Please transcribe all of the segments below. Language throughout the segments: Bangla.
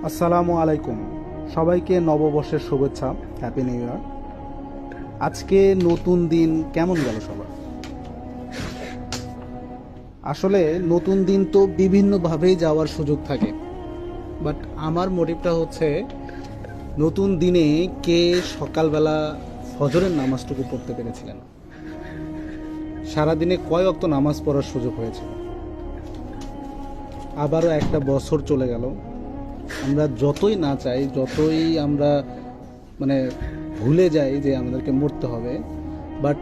আসসালামু আলাইকুম, সবাইকে নববর্ষের শুভেচ্ছা। Happy new year. আজকে নতুন দিন কেমন গেল সবার? আসলে নতুন দিন তো বিভিন্নভাবেই যাওয়ার সুযোগ থাকে, বাট আমার মোটিভটা হচ্ছে নতুন দিনে কে সকালবেলা ফজরের নামাজটুকু পড়তে পেরেছিলেন, সারাদিনে কয় ওয়াক্ত নামাজ পড়ার সুযোগ হয়েছিল। আবারও একটা বছর চলে গেল। আমরা যতই না চাই, যতই আমরা মানে ভুলে যাই যে আমাদেরকে মরতে হবে, but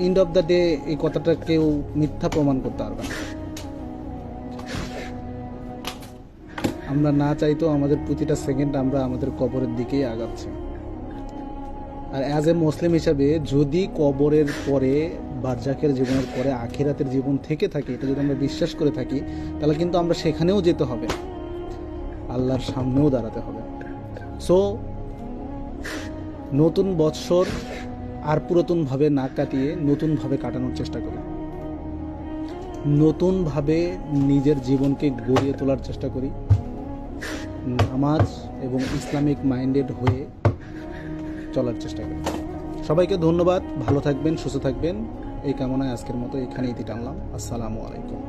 end of the day এই কথাটা কেউ মিথ্যা প্রমাণ করতে পারবে না। আমরা না চাইতেও আমাদের প্রতিটা সেকেন্ড আমরা আমাদের কবরের দিকেই আগাচ্ছি। আর অ্যাজ এ মুসলিম হিসাবে যদি কবরের পরে, বারজাকের জীবনের পরে আখিরাতের জীবন থেকে থাকে, এটা যদি আমরা বিশ্বাস করে থাকি, তাহলে কিন্তু আমরা সেখানেও যেতে হবে, আল্লাহর সামনেও দাঁড়াতে হবে। সো নতুন বৎসর আর পুরাতনভাবে না কাটিয়ে নতুনভাবে কাটানোর চেষ্টা করি, নতুনভাবে নিজের জীবনকে গড়িয়ে তোলার চেষ্টা করি, নামাজ এবং ইসলামিক মাইন্ডেড হয়ে চলার চেষ্টা করি। সবাইকে ধন্যবাদ, ভালো থাকবেন, সুস্থ থাকবেন, এই কামনায় আজকের মতো এখানেই টানলাম। আসসালামু আলাইকুম।